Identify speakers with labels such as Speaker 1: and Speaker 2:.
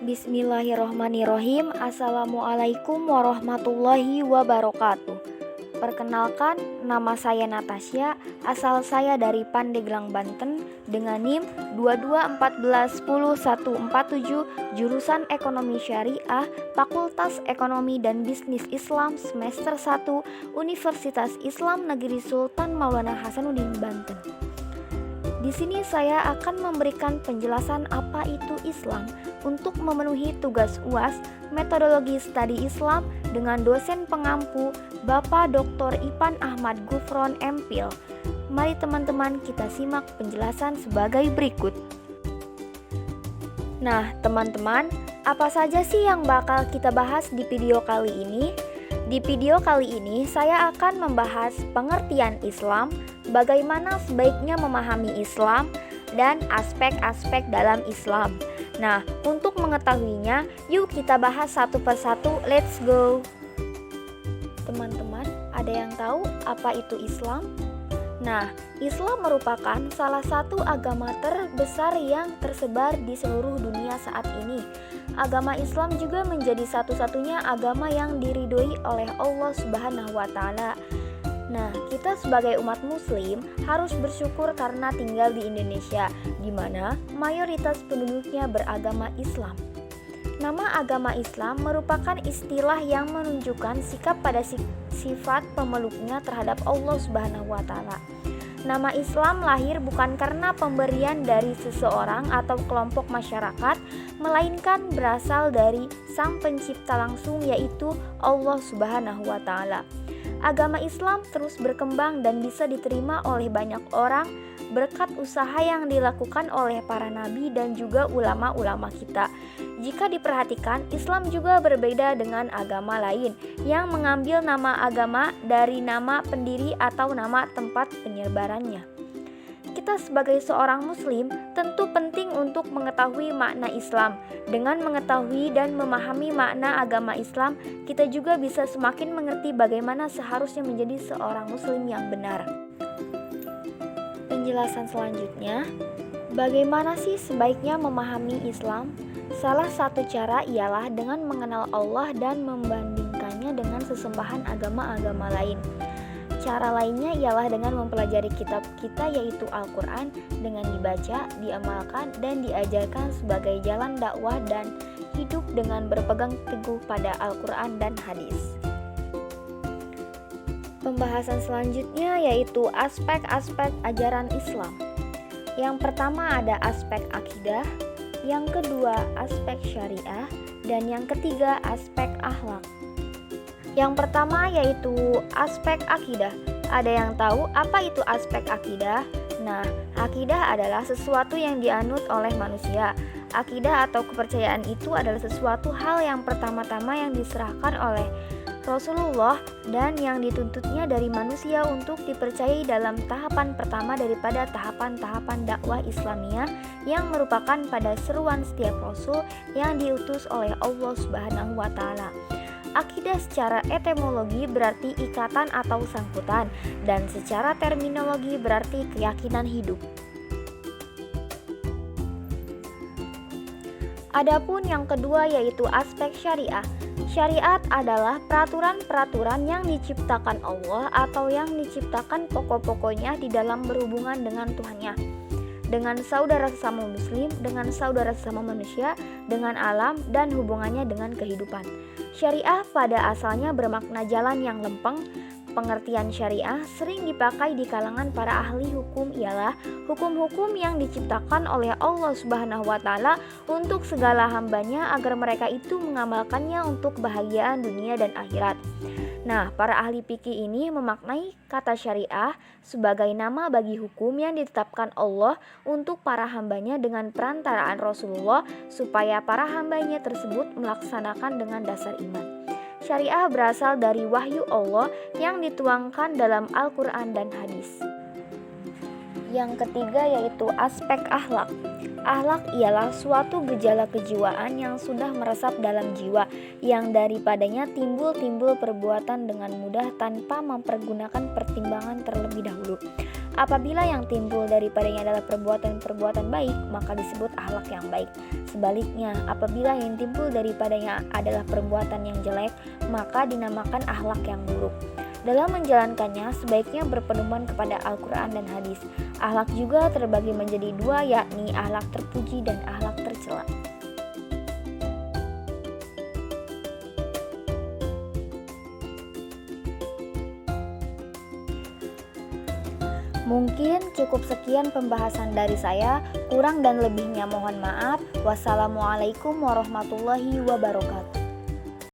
Speaker 1: Bismillahirrohmanirrohim. Assalamualaikum warahmatullahi wabarakatuh. Perkenalkan, nama saya Natasya, asal saya dari Pandeglang, Banten, dengan NIM 22141047, jurusan Ekonomi Syariah, Fakultas Ekonomi dan Bisnis Islam, semester 1, Universitas Islam Negeri Sultan Maulana Hasanuddin, Banten. Di sini saya akan memberikan penjelasan apa itu Islam untuk memenuhi tugas UAS Metodologi Studi Islam dengan dosen pengampu Bapak Dr. Ipan Ahmad Gufron MPhil. Mari teman-teman kita simak penjelasan sebagai berikut. Nah, teman-teman, apa saja sih yang bakal kita bahas di video kali ini? Di video kali ini saya akan membahas pengertian Islam, bagaimana sebaiknya memahami Islam, dan aspek-aspek dalam Islam. Nah, untuk mengetahuinya, yuk kita bahas satu persatu. Let's go! Teman-teman, ada yang tahu apa itu Islam? Nah, Islam merupakan salah satu agama terbesar yang tersebar di seluruh dunia saat ini. Agama Islam juga menjadi satu-satunya agama yang diridhoi oleh Allah Subhanahu wa Ta'ala. Nah, kita sebagai umat muslim harus bersyukur karena tinggal di Indonesia, di mana mayoritas penduduknya beragama Islam. Nama agama Islam merupakan istilah yang menunjukkan sikap pada sifat pemeluknya terhadap Allah Subhanahu wa Ta'ala. Nama Islam lahir bukan karena pemberian dari seseorang atau kelompok masyarakat, melainkan berasal dari Sang Pencipta langsung, yaitu Allah Subhanahu wa Ta'ala. Agama Islam terus berkembang dan bisa diterima oleh banyak orang berkat usaha yang dilakukan oleh para nabi dan juga ulama-ulama kita. Jika diperhatikan, Islam juga berbeda dengan agama lain yang mengambil nama agama dari nama pendiri atau nama tempat penyebarannya. Kita sebagai seorang muslim tentu penting untuk mengetahui makna Islam. Dengan mengetahui dan memahami makna agama Islam, kita juga bisa semakin mengerti bagaimana seharusnya menjadi seorang muslim yang benar. Penjelasan selanjutnya, bagaimana sih sebaiknya memahami Islam? Salah satu cara ialah dengan mengenal Allah dan membandingkannya dengan sesembahan agama-agama lain. Cara lainnya ialah dengan mempelajari kitab kita, yaitu Al-Quran, dengan dibaca, diamalkan, dan diajarkan sebagai jalan dakwah dan hidup dengan berpegang teguh pada Al-Quran dan hadis. Pembahasan selanjutnya yaitu aspek-aspek ajaran Islam. Yang pertama ada aspek akidah, yang kedua aspek syariah, dan yang ketiga aspek akhlak. Yang pertama yaitu aspek akidah. Ada yang tahu apa itu aspek akidah? Nah, akidah adalah sesuatu yang dianut oleh manusia. Akidah atau kepercayaan itu adalah sesuatu hal yang pertama-tama yang diserahkan oleh Rasulullah dan yang dituntutnya dari manusia untuk dipercayai dalam tahapan pertama daripada tahapan-tahapan dakwah Islamiyah yang merupakan pada seruan setiap Rasul yang diutus oleh Allah Subhanahu wa Ta'ala. Akidah secara etimologi berarti ikatan atau sangkutan, dan secara terminologi berarti keyakinan hidup. Adapun yang kedua yaitu aspek syariah. Syariat adalah peraturan-peraturan yang diciptakan Allah atau yang diciptakan pokok-pokoknya di dalam berhubungan dengan Tuhannya, dengan saudara sesama muslim, dengan saudara sesama manusia, dengan alam, dan hubungannya dengan kehidupan. Syariah pada asalnya bermakna jalan yang lempeng. Pengertian syariah sering dipakai di kalangan para ahli hukum ialah hukum-hukum yang diciptakan oleh Allah Subhanahu wa Ta'ala untuk segala hambanya agar mereka itu mengamalkannya untuk kebahagiaan dunia dan akhirat. Nah, para ahli fikih ini memaknai kata syariah sebagai nama bagi hukum yang ditetapkan Allah untuk para hambanya dengan perantaraan Rasulullah supaya para hambanya tersebut melaksanakan dengan dasar iman. Syariah berasal dari wahyu Allah yang dituangkan dalam Al-Quran dan hadis. Yang ketiga yaitu aspek akhlak. Akhlak ialah suatu gejala kejiwaan yang sudah meresap dalam jiwa, yang daripadanya timbul perbuatan dengan mudah tanpa mempergunakan pertimbangan terlebih dahulu. Apabila yang timbul daripadanya adalah perbuatan-perbuatan baik, maka disebut akhlak yang baik. Sebaliknya, apabila yang timbul daripadanya adalah perbuatan yang jelek, maka dinamakan akhlak yang buruk. Dalam menjalankannya, sebaiknya berpedoman kepada Al-Quran dan hadis. Akhlak juga terbagi menjadi dua, yakni akhlak terpuji dan akhlak tercela. Mungkin cukup sekian pembahasan dari saya, kurang dan lebihnya mohon maaf. Wassalamualaikum warahmatullahi wabarakatuh.